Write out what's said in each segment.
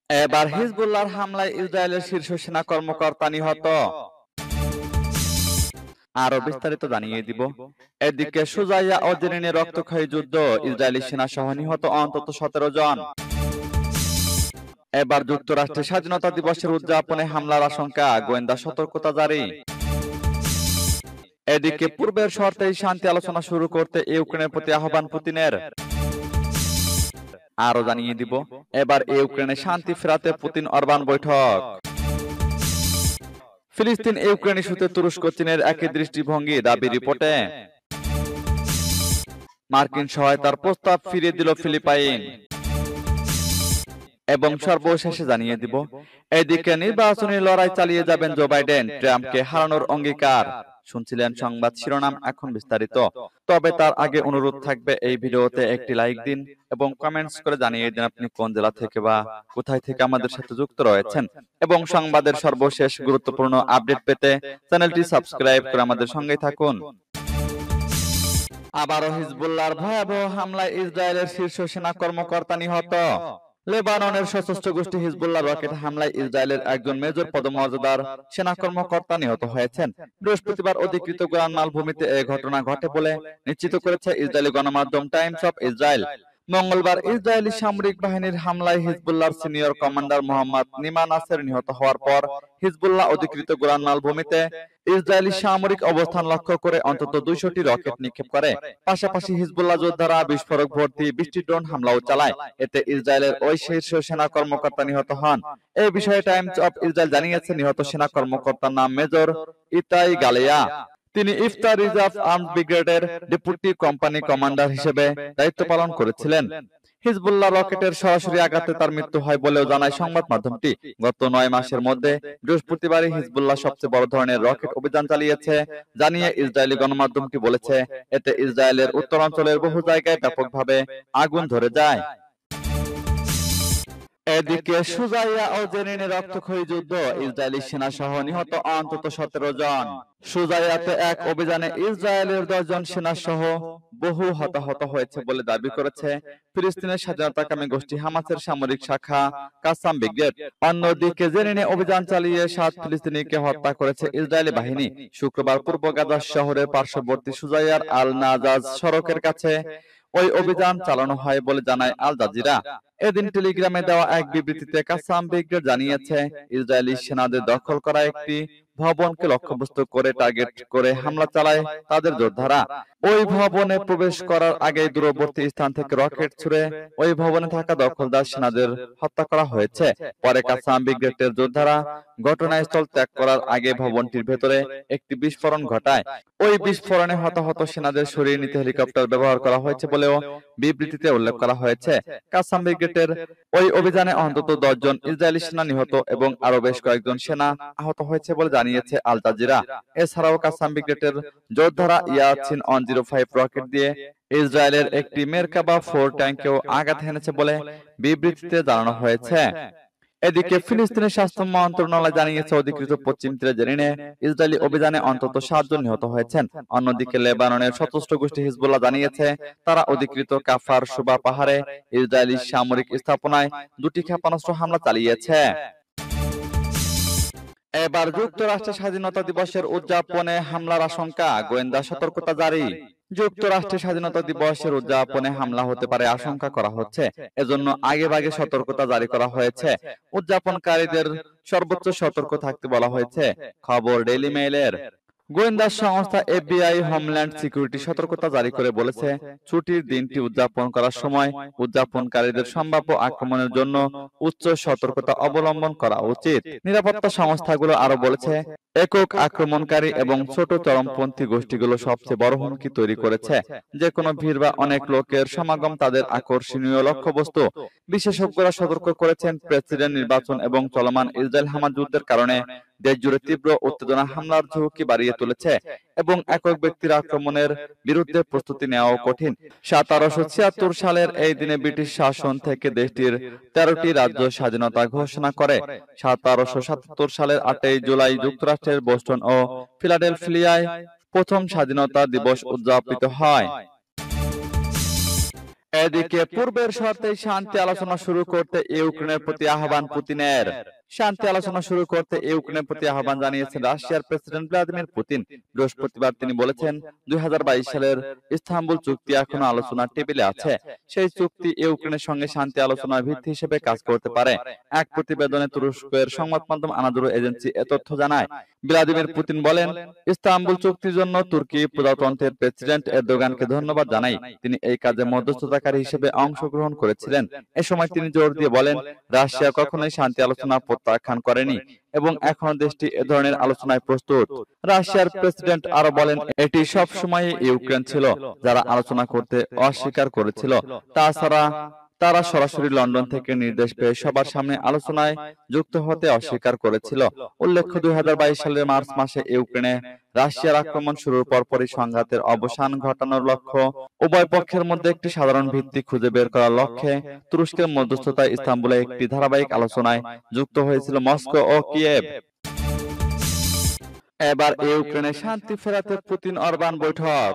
এবার হিজবুল্লাহর হামলায় ইসরায়েলের শীর্ষ সেনা কর্মকর্তা নিহত। আরো বিস্তারিত জানিয়ে দিব। এদিকে সুজাইয়া ও জেনিনে রক্তক্ষয়ী যুদ্ধ, ইসরায়েলি সেনা সহ নিহত অন্তত 17 জন। এবার যুক্তরাষ্ট্রের স্বাধীনতা দিবসের উদযাপনে হামলার আশঙ্কা, গোয়েন্দা সতর্কতা জারি। এদিকে পূর্বের শর্তেই শান্তি আলোচনা শুরু করতে ইউক্রেনের প্রতি আহ্বান পুতিনের। আরো জানিয়ে দিব, এবার ইউক্রেনে শান্তি ফেরাতে পুতিন অরবান বৈঠক। ফিলিস্তিন ইউক্রেন ইস্যুতে তুরস্ক চীনের একই দৃষ্টিভঙ্গি, দাবি রিপোর্টে। মার্কিন সহায়তার প্রস্তাব ফিরিয়ে দিল ফিলিপাইন। এবং সর্বশেষে জানিয়ে দিব, এদিকে নির্বাচনী লড়াই চালিয়ে যাবেন জো বাইডেন, ট্রাম্পকে হারানোর অঙ্গীকার। শুনছিলেন সংবাদ শিরোনাম, এখন বিস্তারিত। তবে তার আগে অনুরোধ থাকবে এই ভিডিওতে একটি লাইক দিন এবং কমেন্টস করে জানিয়ে দিন আপনি কোন জেলা থেকে বা কোথায় থেকে আমাদের সাথে যুক্ত রয়েছেন। এবং সংবাদের সর্বশেষ গুরুত্বপূর্ণ আপডেট পেতে চ্যানেলটি সাবস্ক্রাইব করে আমাদের সঙ্গেই থাকুন। আবারও হিজবুল্লাহর ভয়াবহ হামলায় ইসরায়েলের শীর্ষ সেনা কর্মকর্তা নিহত। লেবাননের সশস্ত্র গোষ্ঠী হিজবুল্লাহ রকেট হামলায় ইসরায়েলের একজন মেজর পদমর্যাদার সেনা কর্মকর্তা নিহত হয়েছেন। বৃহস্পতিবার অধিকৃত গোলান মালভূমিতে এই ঘটনা ঘটে বলে নিশ্চিত করেছে ইসরায়েলি গণমাধ্যম টাইমস অফ ইসরায়েল। মঙ্গলবার ইসরায়েলি সামরিক বাহিনীর হামলায় হিজবুল্লাহর সিনিয়র কমান্ডার মোহাম্মদ নিমা নাসের নিহত হওয়ার পর হিজবুল্লাহ অধিকৃত গোলান মালভূমিতে ইসরায়েলি সামরিক অবস্থান লক্ষ্য করে অন্তত 200টি রকেট নিক্ষেপ করে। পাশাপাশি হিজবুল্লাহ যোদ্ধারা বিস্ফোরক ভর্তি 20টি ড্রোন হামলাও চালায়। এতে ইসরায়েলের ওই শীর্ষ সেনা কর্মকর্তা নিহত হন। এই বিষয়ে টাইমস অফ ইসরায়েল জানিয়েছে, নিহত সেনা কর্মকর্তার নাম মেজর ইতাই গালেয়া। তিনি ইফতার রিজার্ভ আর্মড ব্রিগেডের ডেপুটি কোম্পানি কমান্ডার হিসেবে দায়িত্ব পালন করেছিলেন। হিজবুল্লাহ রকেটের সরাসরি আঘাতে তার মৃত্যু হয় বলেও জানায় সংবাদ মাধ্যমটি। গত 9 মাসের মধ্যে বৃহস্পতিবারই হিজবুল্লাহ সবচেয়ে বড় ধরনের রকেট অভিযান চালিয়েছে জানিয়ে ইসরায়েলি গণমাধ্যমটি বলেছে। এতে ইসরায়েলের উত্তরাঞ্চলের বহু জায়গায় ব্যাপকভাবে আগুন ধরে যায়। এদিকে সুজাইয়া ও জেনিনে রক্তক্ষয়ী যুদ্ধ, ইসরায়েলি সেনা সহ নিহত অন্তত 17 জন। সুজাইয়াতে এক অভিযানে ইসরায়েলের 10 জন সেনা সহ বহু হতাহত হয়েছে বলে দাবি করেছে ফিলিস্তিনের স্বাধীনতাকামী গোষ্ঠী হামাসের সামরিক শাখা কাসাম ব্রিগেড। অন্যদিকে জেনিনে অভিযান চালিয়ে 7 ফিলিস্তিনিকে হত্যা করেছে ইসরায়েলি বাহিনী। শুক্রবার পূর্ব গাজা শহরের পার্শ্ববর্তী সুজাইয়ার আল নাজাজ সড়কের কাছে ওই অভিযান চালানো হয় বলে জানায় আল জাজিরা। এদিন টেলিগ্রামে দেওয়া এক বিবৃতিতে কাসাম ব্রিগেড জানিয়েছে, ইসরায়েলি সেনাদের দখল করা একটি ভবনকে লক্ষ্যবস্তু করে টার্গেট করে হামলা চালায় তাদের যোদ্ধারা। ওই ভবনে প্রবেশ করার আগে দূরবর্তী স্থান থেকে রকেট ছুড়ে ওই ভবনে থাকা দখলদার সেনাদের হত্যা করা হয়েছে। পরে কাসাম ব্রিগেডের যোদ্ধারা ঘটনাস্থল ত্যাগ করার আগে ভবনটির ভেতরে একটি বিস্ফোরণ ঘটায়। ওই বিস্ফোরণে হতাহত সেনাদের সরিয়ে নিতে হেলিকপ্টার ব্যবহার করা হয়েছে বলেও বিবৃতিতে উল্লেখ করা হয়েছে। কাসাম ব্রিগেডের ওই অভিযানে অন্তত 10 জন ইসরায়েলি সেনা নিহত এবং আরো বেশ কয়েকজন সেনা আহত হয়েছে বলে জানিয়েছে আল জাজিরা। এছাড়াও কাসাম ব্রিগেডের যোদ্ধারা ইয়াসিন 105 রকেট দিয়ে ইসরায়েলের একটি মেরকাবা 4 ট্যাঙ্কেও আঘাত হেনেছে বলে বিবৃতিতে জানানো হয়েছে। এদিকে ফিলিস্তিনের স্বাস্থ্য মন্ত্রণালয় জানিয়েছে, অধিকৃত পশ্চিম তীরে জেনিনে ইসরায়েলি অভিযানে অন্তত 7 জন নিহত হয়েছেন। অন্যদিকে লেবাননের সশস্ত্র গোষ্ঠী হিজবুল্লাহ জানিয়েছে, তারা অধিকৃত কাফার সুবা পাহাড়ে ইসরায়েলি সামরিক স্থাপনায় 2টি ক্ষেপণাস্ত্র হামলা চালিয়েছে। এবার যুক্তরাষ্ট্রের স্বাধীনতা দিবসের উদযাপনে হামলার আশঙ্কা, গোয়েন্দা সতর্কতা জারি। যুক্তরাষ্ট্রের স্বাধীনতা দিবসের উদযাপনে হামলা হতে পারে আশঙ্কা করা হচ্ছে। এজন্য আগেভাগে সতর্কতা জারি করা হয়েছে। উদযাপনকারীদের সর্বোচ্চ সতর্ক থাকতে বলা হয়েছে। খবর ডেইলি মেইলের। গোয়েন্দা সংস্থা এফবিআই হোমল্যান্ড সিকিউরিটি সতর্কতা জারি করে বলেছে, ছুটির দিনটি উদযাপন করার সময় উদযাপনকারীদের সম্ভাব্য আক্রমণের জন্য উচ্চ সতর্কতা অবলম্বন করা উচিত। নিরাপত্তা সংস্থাগুলো আরো বলেছে, একক আক্রমণকারী এবং ছোট চরমপন্থী গোষ্ঠীগুলো সবচেয়ে বড় হুমকি তৈরি করেছে। যে কোনো ভিড় বা অনেক লোকের সমাগম তাদের আকর্ষণীয় লক্ষ্যবস্তু। বিশেষজ্ঞরা সতর্ক করেছেন, প্রেসিডেন্ট নির্বাচন এবং চলমান ইসরায়েল হামাস যুদ্ধের কারণে দেশ জুড়ে তীব্র উত্তেজনা হামলার ঝুঁকি বাড়িয়ে তুলেছে এবং একক ব্যক্তির আক্রমণের বিরুদ্ধে প্রস্তুতি নেওয়াও কঠিন। 1776 সালের এই দিনে ব্রিটিশ শাসন থেকে দেশটির 13টি রাজ্য স্বাধীনতা ঘোষণা করে। 1777 সালের 8 জুলাই যুক্তরাষ্ট্রের বোস্টন ও ফিলাডেলফিয়ায় প্রথম স্বাধীনতা দিবস উদযাপিত হয়। এদিকে পূর্বের শর্তেই শান্তি আলোচনা শুরু করতে ইউক্রেনের প্রতি আহ্বান পুতিনের। শান্তি আলোচনা শুরু করতে ইউক্রেনের প্রতি আহ্বান জানিয়েছেন রাশিয়ার প্রেসিডেন্ট ভ্লাদিমির পুতিন। বৃহস্পতিবার তিনি বলেছেন, 2022 সালের ইস্তাম্বুল চুক্তি এখনো আলোচনার টেবিলে আছে। সেই চুক্তি ইউক্রেনের সঙ্গে শান্তি আলোচনার ভিত্তি হিসেবে কাজ করতে পারে। এক প্রতিবেদনে তুরস্কের সংবাদ মাধ্যম আনাদোলু এজেন্সি এ তথ্য জানায়। ভ্লাদিমির পুতিন বলেন, ইস্তাম্বুল চুক্তির জন্য তুর্কি প্রজাতন্ত্রের প্রেসিডেন্ট এরদোগানকে ধন্যবাদ জানাই। তিনি এই কাজে মধ্যস্থতাকারী হিসেবে অংশগ্রহণ করেছিলেন। এ সময় তিনি জোর দিয়ে বলেন, রাশিয়া কখনোই শান্তি আলোচনা প্রত্যাখ্যান করেনি এবং এখনো দেশটি এ ধরনের আলোচনায় প্রস্তুত। রাশিয়ার প্রেসিডেন্ট আরো বলেন, এটি সবসময় ইউক্রেন ছিল যারা আলোচনা করতে অস্বীকার করেছিল। তাছাড়া তারা সরাসরি লন্ডন থেকে নির্দেশ পেয়ে সবার সামনে আলোচনায় যুক্ত হতে অস্বীকার করেছিল। উল্লেখ্য, 2022 সালের মার্চ মাসে ইউক্রেনে রাশিয়ার আক্রমণ শুরুর পরপরই সংঘাতের অবসান ঘটানোর লক্ষ্য উভয় পক্ষের মধ্যে একটি সাধারণ ভিত্তি খুঁজে বের করার লক্ষ্যে তুরস্কের মধ্যস্থতায় ইস্তাম্বুলে একটি ধারাবাহিক আলোচনায় যুক্ত হয়েছিল মস্কো ও কিয়েভ। এবার ইউক্রেনে শান্তি ফেরাতে পুতিন অরবান বৈঠক।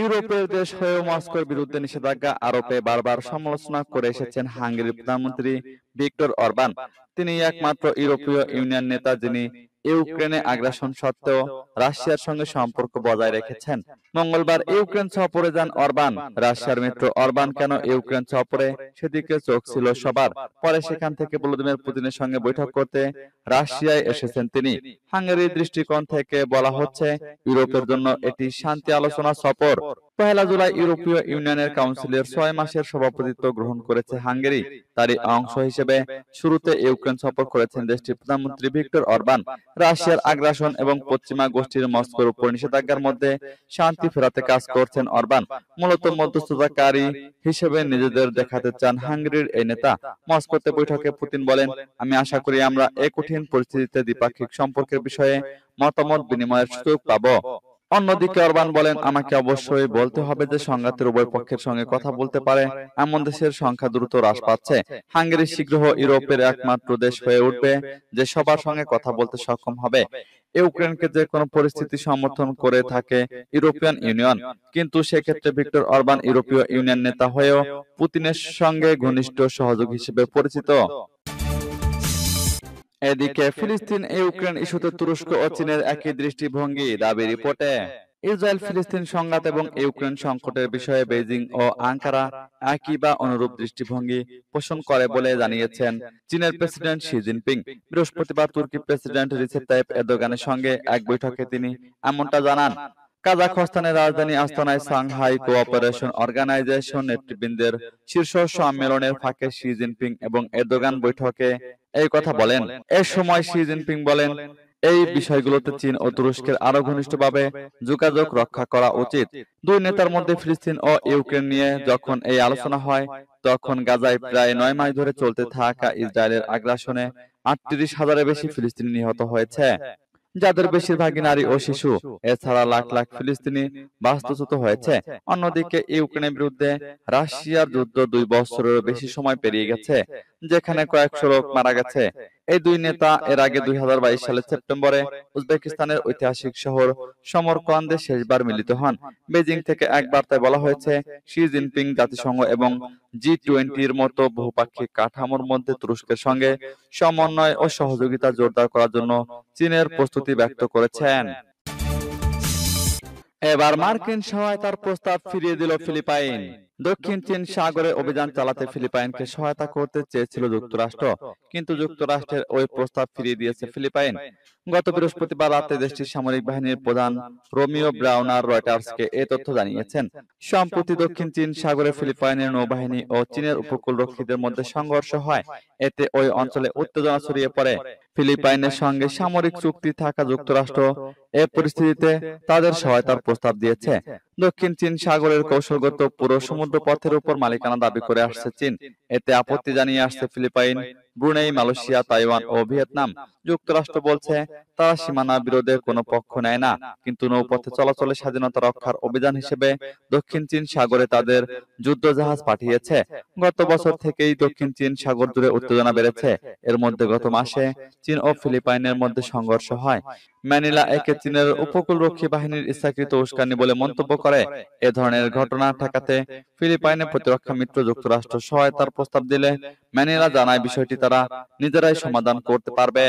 ইউরোপের দেশ হয়েও মস্কোর বিরুদ্ধে নিষেধাজ্ঞা আরোপে বারবার সমালোচনা করে এসেছেন হাঙ্গেরির প্রধানমন্ত্রী ভিক্টর অরবান। তিনি একমাত্র ইউরোপীয় ইউনিয়ন নেতা যিনি ইউক্রেনে আগ্রাসন সত্ত্বেও রাশিয়ার সঙ্গে সম্পর্ক বজায় রেখেছেন। মঙ্গলবার ইউক্রেন সফরে যান অরবান। রাশিয়ার মিত্র অরবান কেন ইউক্রেন সফরে, সেদিকে চোখ ছিল সবার। পরে সেখান থেকে ভ্লাদিমির পুতিনের সঙ্গে বৈঠক করতে রাশিয়ায় এসেছেন তিনি। হাঙ্গেরির দৃষ্টিকোণ থেকে বলা হচ্ছে, ইউরোপের জন্য এটি শান্তি আলোচনা সফর। 1 জুলাই ইউরোপীয় ইউনিয়নের কাউন্সিলের 6 মাসের সভাপতিত্ব গ্রহণ করেছে হাঙ্গেরি। তারই অংশ হিসেবে শুরুতে ইউক্রেন সফর করেছেন দেশটির প্রধানমন্ত্রী ভিক্টর অরবান। রাশিয়ার আগ্রাসন এবং পশ্চিমা গোষ্ঠীর মস্কোর উপর নিষেধাজ্ঞার মধ্যে শান্তি ফেরাতে কাজ করছেন অরবান। মূলত মধ্যস্থতাকারী হিসেবে নিজেদের দেখাতে চান হাঙ্গেরির এই নেতা। মস্কোতে বৈঠকে পুতিন বলেন, আমি আশা করি আমরা এই কঠিন পরিস্থিতিতে দ্বিপাক্ষিক সম্পর্কের বিষয়ে মতামত বিনিময়ের সুযোগ পাব। অন্যদিকে অরবান বলেন, আমাকে অবশ্যই বলতে হবে যে সংঘাতের উভয় পক্ষের সঙ্গে কথা বলতে পারে এমন দেশের সংখ্যা দ্রুত হ্রাস পাচ্ছে। হাঙ্গেরি শীঘ্র ইউরোপের একমাত্র দেশ হয়ে উঠবে যে সবার সঙ্গে কথা বলতে সক্ষম হবে। ইউক্রেনকে যে কোনো পরিস্থিতি সমর্থন করে থাকে ইউরোপিয়ান ইউনিয়ন, কিন্তু সেক্ষেত্রে ভিক্টর অরবান ইউরোপীয় ইউনিয়ন নেতা হয়েও পুতিনের সঙ্গে ঘনিষ্ঠ সহযোগী হিসেবে পরিচিত। এদিকে ফিলিস্তিন ইউক্রেন ইস্যুতে তুরস্ক ও চীনের একই দৃষ্টিভঙ্গি, দাবি রিপোর্টে। ইসরায়েল ফিলিস্তিন সংঘাত এবং ইউক্রেন সংকটের বিষয়ে বেইজিং ও আঙ্কারা একই বা অনুরূপ দৃষ্টিভঙ্গি পোষণ করে বলে জানিয়েছেন চীনের প্রেসিডেন্ট শি জিনপিং। বৃহস্পতিবার তুর্কি প্রেসিডেন্ট রিসেপ তাইপ এরদোগানের সঙ্গে এক বৈঠকে তিনি এমনটা জানান। কাজাখস্তানের রাজধানী আস্তানায় সাংহাই কোঅপারেশন অর্গানাইজেশন নেতৃবৃন্দের শীর্ষ সম্মেলনের ফাঁকে শি জিনপিং এবং এরদোগান বৈঠকে এই কথা বলেন। এ সময় শি জিনপিং বলেন, এই বিষয়গুলোতে চীন ও তুরস্কের আরো ঘনিষ্ঠভাবে যোগাযোগ রক্ষা করা উচিত। দুই নেতার মধ্যে ফিলিস্তিন ও ইউক্রেন নিয়ে যখন এই আলোচনা হয়, তখন গাজায় প্রায় 9 মাস ধরে চলতে থাকা ইসরায়েলের আগ্রাসনে 38,000-এর বেশি ফিলিস্তিনি নিহত হয়েছে, যাদের বেশিরভাগই নারী ও শিশু। এছাড়া লাখ লাখ ফিলিস্তিনি বাস্তুচ্যুত হয়েছে। অন্যদিকে ইউক্রেনের বিরুদ্ধে রাশিয়ার যুদ্ধ 2 বছরেরও বেশি সময় পেরিয়ে গেছে, যেখানে কয়েকশো লোক মারা গেছে। এই দুই নেতা এর আগে 2022 সালের সেপ্টেম্বরে উজবেকিস্তানের ঐতিহাসিক শহর সমরকন্দে শেষবার মিলিত হন। বেজিং থেকে এক বার্তায় বলা হয়েছে, শি জিনপিং জাতিসংঘ এবং G20-র মতো বহুপাক্ষিক কাঠামোর মধ্যে তুরস্কের সঙ্গে সমন্বয় ও সহযোগিতা জোরদার করার জন্য চীনের প্রস্তুতি ব্যক্ত করেছেন। এবার মার্কিন সহায়তার প্রস্তাব ফিরিয়ে দিল ফিলিপাইন। দক্ষিণ চীন সাগরে অভিযান চালাতে ফিলিপাইনকে সহায়তা করতে চেয়েছিল যুক্তরাষ্ট্র, কিন্তু যুক্তরাষ্ট্রের ওই প্রস্তাব ফিরিয়ে দিয়েছে ফিলিপাইন। গত বৃহস্পতিবার রাতে দেশটির সামরিক বাহিনীর প্রধান রোমিও ব্রাউনার রয়টার্সকে এ তথ্য জানিয়েছেন। সম্প্রতি দক্ষিণ চীন সাগরে ফিলিপাইনের নৌবাহিনী ও চীনের উপকূলরক্ষীদের মধ্যে সংঘর্ষ হয়। এতে ওই অঞ্চলে উত্তেজনা ছড়িয়ে পড়ে। ফিলিপাইনের সঙ্গে সামরিক চুক্তি থাকা যুক্তরাষ্ট্র এ পরিস্থিতিতে তাদের সহায়তার প্রস্তাব দিয়েছে। দক্ষিণ চীন সাগরের কৌশলগত পুরো সমুদ্র পথের উপর মালিকানা দাবি করে আসছে চীন। এতে আপত্তি জানিয়ে আসছে ফিলিপাইন, ব্রুনেই, মালয়েশিয়া, তাইওয়ান ও ভিয়েতনাম। যুক্তরাষ্ট্র বলছে তারা সীমানা বিরোধে কোনো পক্ষ নেয় না, কিন্তু নৌপথে চলাচলের স্বাধীনতা রক্ষার অভিযান হিসেবে দক্ষিণ চীন সাগরে তাদের যুদ্ধজাহাজ পাঠিয়েছে। গত বছর থেকেই দক্ষিণ চীন সাগর জুড়ে উত্তেজনা বেড়েছে। এর মধ্যে গত মাসে চীন ও ফিলিপাইনের মধ্যে সংঘর্ষ হয়। ম্যানিলা একে চীনের উপকূলরক্ষী বাহিনীর ইচ্ছাকৃত উস্কানি বলে মন্তব্য করে। এ ধরনের ঘটনা ঠেকাতে ফিলিপাইনে প্রতিরক্ষা মিত্র যুক্তরাষ্ট্র সহায়তার প্রস্তাব দিলে ম্যানিলা জানায় বিষয়টি তারা নিজেরাই সমাধান করতে পারবে।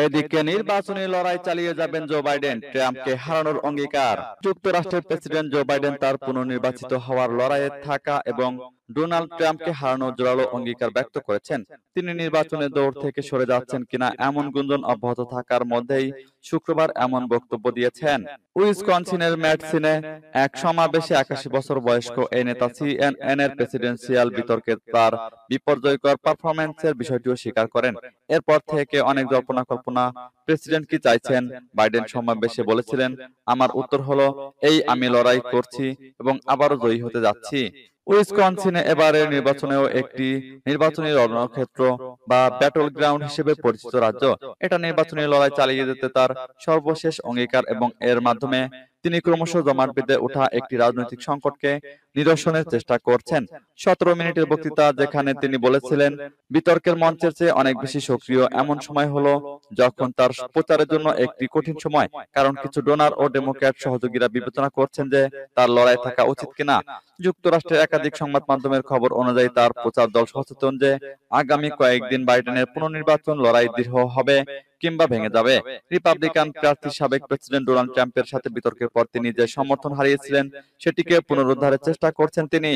এদিকে নির্বাচনী লড়াই চালিয়ে যাবেন জো বাইডেন, ট্রাম্পকে হারানোর অঙ্গীকার। যুক্তরাষ্ট্রের প্রেসিডেন্ট জো বাইডেন তার পুনর্নির্বাচিত হওয়ার লড়াইয়ে থাকা এবং ডোনাল্ড ট্রাম্পকে হারানোর জোরালো অঙ্গীকার ব্যক্ত করেছেন। তিনি নির্বাচনের দৌড় থেকে সরে যাচ্ছেন কিনা এমন গুঞ্জন অব্যাহত থাকার মধ্যেই শুক্রবার এমন বক্তব্য দিয়েছেন। উইসকনসিনের ম্যাডসিনে এক সমাবেশে ৮১ বছর বয়স্ক এই নেতা সিএনএন এর প্রেসিডেন্সিয়াল বিতর্কে তার বিপর্যয়কর পারফরম্যান্সের বিষয়টিও স্বীকার করেন। এরপর থেকে অনেক জল্পনা কল্পনা, প্রেসিডেন্ট কি চাইছেন। বাইডেন সমাবেশে বলেছিলেন, আমার উত্তর হলো এই, আমি লড়াই করছি এবং আবারও জয়ী হতে যাচ্ছি। উইসকনসিনে এবারের নির্বাচনেও একটি নির্বাচনী রণক্ষেত্র বা ব্যাটল গ্রাউন্ড হিসেবে পরিচিত রাজ্য। এটা নির্বাচনী লড়াই চালিয়ে যেতে তার সর্বশেষ অঙ্গীকার এবং এর মাধ্যমে তিনি ক্রমশ জমাট বেঁধে ওঠা একটি রাজনৈতিক সংকটকে নিরসনের চেষ্টা করছেন। ১৭ মিনিটের বক্তৃতা যেখানে তিনি বলেছিলেন বিতর্কের মঞ্চের চেয়ে অনেক বেশি সক্রিয় এমন সময় হলো যখন তার প্রচারের জন্য একটি কঠিন সময়, কারণ কিছু ডোনার ও ডেমোক্র্যাট সহযোগীরা বিবেচনা করছেন যে তার লড়াই থাকা উচিত কিনা। যুক্তরাষ্ট্রের একাধিক সংবাদ মাধ্যমের খবর অনুযায়ী তার প্রচার দল সচেতন যে আগামী কয়েকদিন বাইডেনের পুনর্নির্বাচন লড়াই দৃঢ় হবে কিংবা ভেঙে যাবে। রিপাবলিকান প্রার্থী সাবেক প্রেসিডেন্ট ডোনাল্ড ট্রাম্পের সাথে বিতর্কের পর তিনি যে সমর্থন হারিয়েছিলেন সেটিকে পুনরুদ্ধারের চেষ্টা করছেন তিনি।